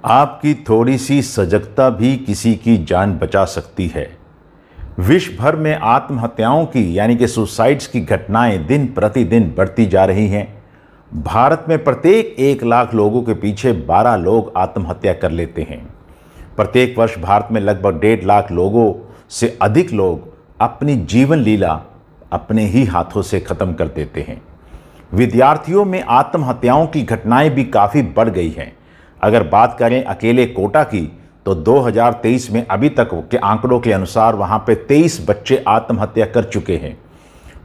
आपकी थोड़ी सी सजगता भी किसी की जान बचा सकती है। विश्व भर में आत्महत्याओं की यानी कि सुसाइड्स की घटनाएं दिन प्रतिदिन बढ़ती जा रही हैं। भारत में प्रत्येक 1 लाख लोगों के पीछे 12 लोग आत्महत्या कर लेते हैं। प्रत्येक वर्ष भारत में लगभग 1.5 लाख लोगों से अधिक लोग अपनी जीवन लीला अपने ही हाथों से ख़त्म कर देते हैं। विद्यार्थियों में आत्महत्याओं की घटनाएं भी काफ़ी बढ़ गई हैं। अगर बात करें अकेले कोटा की तो 2023 में अभी तक के आंकड़ों के अनुसार वहां पे 23 बच्चे आत्महत्या कर चुके हैं।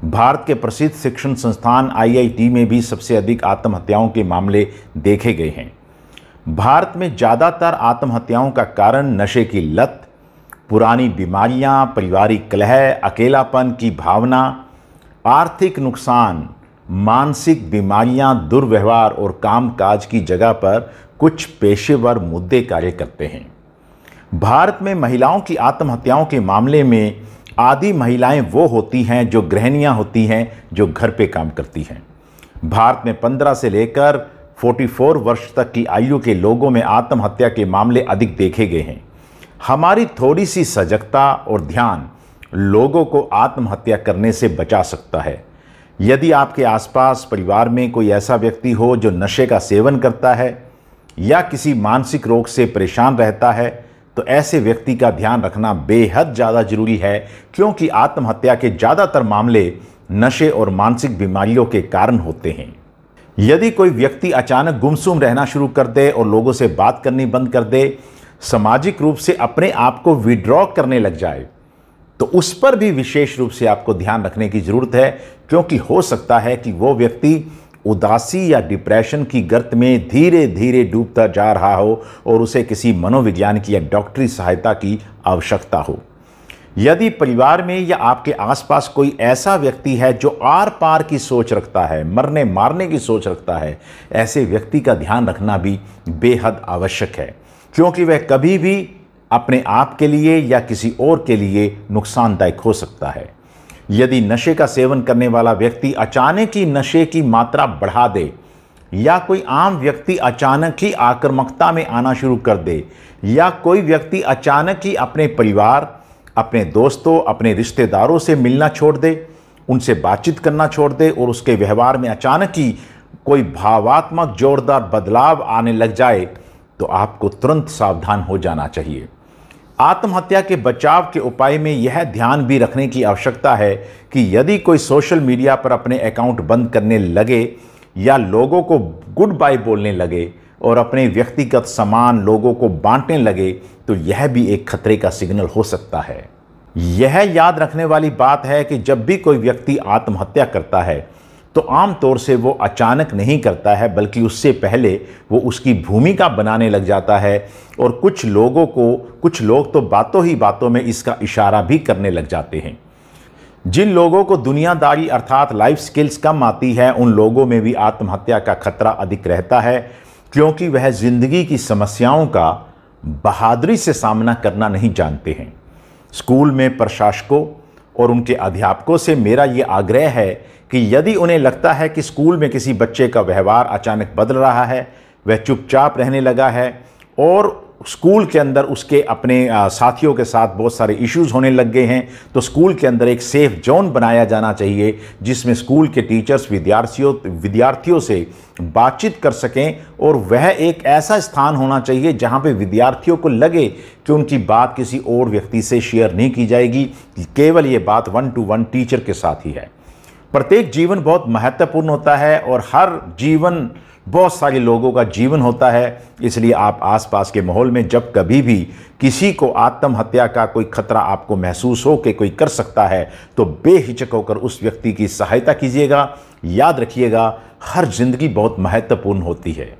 भारत के प्रसिद्ध शिक्षण संस्थान IIT में भी सबसे अधिक आत्महत्याओं के मामले देखे गए हैं। भारत में ज़्यादातर आत्महत्याओं का कारण नशे की लत, पुरानी बीमारियां, पारिवारिक कलह, अकेलापन की भावना, आर्थिक नुकसान, मानसिक बीमारियां, दुर्व्यवहार और कामकाज की जगह पर कुछ पेशेवर मुद्दे कार्य करते हैं। भारत में महिलाओं की आत्महत्याओं के मामले में आधी महिलाएं वो होती हैं जो गृहिणियां होती हैं, जो घर पे काम करती हैं। भारत में 15 से लेकर 44 वर्ष तक की आयु के लोगों में आत्महत्या के मामले अधिक देखे गए हैं। हमारी थोड़ी सी सजगता और ध्यान लोगों को आत्महत्या करने से बचा सकता है। यदि आपके आसपास परिवार में कोई ऐसा व्यक्ति हो जो नशे का सेवन करता है या किसी मानसिक रोग से परेशान रहता है तो ऐसे व्यक्ति का ध्यान रखना बेहद ज़्यादा जरूरी है, क्योंकि आत्महत्या के ज़्यादातर मामले नशे और मानसिक बीमारियों के कारण होते हैं। यदि कोई व्यक्ति अचानक गुमसुम रहना शुरू कर दे और लोगों से बात करनी बंद कर दे, सामाजिक रूप से अपने आप को विड्रॉ करने लग जाए, तो उस पर भी विशेष रूप से आपको ध्यान रखने की ज़रूरत है, क्योंकि हो सकता है कि वो व्यक्ति उदासी या डिप्रेशन की गर्त में धीरे धीरे डूबता जा रहा हो और उसे किसी मनोविज्ञान की या डॉक्टरी सहायता की आवश्यकता हो। यदि परिवार में या आपके आसपास कोई ऐसा व्यक्ति है जो आर पार की सोच रखता है, मरने मारने की सोच रखता है, ऐसे व्यक्ति का ध्यान रखना भी बेहद आवश्यक है, क्योंकि वह कभी भी अपने आप के लिए या किसी और के लिए नुकसानदायक हो सकता है। यदि नशे का सेवन करने वाला व्यक्ति अचानक ही नशे की मात्रा बढ़ा दे या कोई आम व्यक्ति अचानक ही आक्रामकता में आना शुरू कर दे या कोई व्यक्ति अचानक ही अपने परिवार, अपने दोस्तों, अपने रिश्तेदारों से मिलना छोड़ दे, उनसे बातचीत करना छोड़ दे और उसके व्यवहार में अचानक ही कोई भावात्मक जोरदार बदलाव आने लग जाए, तो आपको तुरंत सावधान हो जाना चाहिए। आत्महत्या के बचाव के उपाय में यह ध्यान भी रखने की आवश्यकता है कि यदि कोई सोशल मीडिया पर अपने अकाउंट बंद करने लगे या लोगों को गुड बाय बोलने लगे और अपने व्यक्तिगत सामान लोगों को बांटने लगे, तो यह भी एक खतरे का सिग्नल हो सकता है। यह याद रखने वाली बात है कि जब भी कोई व्यक्ति आत्महत्या करता है तो आमतौर से वो अचानक नहीं करता है, बल्कि उससे पहले वो उसकी भूमिका बनाने लग जाता है और कुछ लोग तो बातों ही बातों में इसका इशारा भी करने लग जाते हैं। जिन लोगों को दुनियादारी अर्थात लाइफ स्किल्स कम आती है, उन लोगों में भी आत्महत्या का खतरा अधिक रहता है, क्योंकि वह जिंदगी की समस्याओं का बहादुरी से सामना करना नहीं जानते हैं। स्कूल में प्रशासकों और उनके अध्यापकों से मेरा ये आग्रह है कि यदि उन्हें लगता है कि स्कूल में किसी बच्चे का व्यवहार अचानक बदल रहा है, वह चुपचाप रहने लगा है और स्कूल के अंदर उसके अपने साथियों के साथ बहुत सारे इश्यूज होने लग गए हैं, तो स्कूल के अंदर एक सेफ जोन बनाया जाना चाहिए जिसमें स्कूल के टीचर्स विद्यार्थियों से बातचीत कर सकें, और वह एक ऐसा स्थान होना चाहिए जहां पे विद्यार्थियों को लगे कि उनकी बात किसी और व्यक्ति से शेयर नहीं की जाएगी, केवल ये बात 1-to-1 टीचर के साथ ही है। प्रत्येक जीवन बहुत महत्वपूर्ण होता है और हर जीवन बहुत सारे लोगों का जीवन होता है, इसलिए आप आसपास के माहौल में जब कभी भी किसी को आत्महत्या का कोई खतरा आपको महसूस हो कि कोई कर सकता है, तो बेहिचक होकर उस व्यक्ति की सहायता कीजिएगा। याद रखिएगा, हर जिंदगी बहुत महत्वपूर्ण होती है।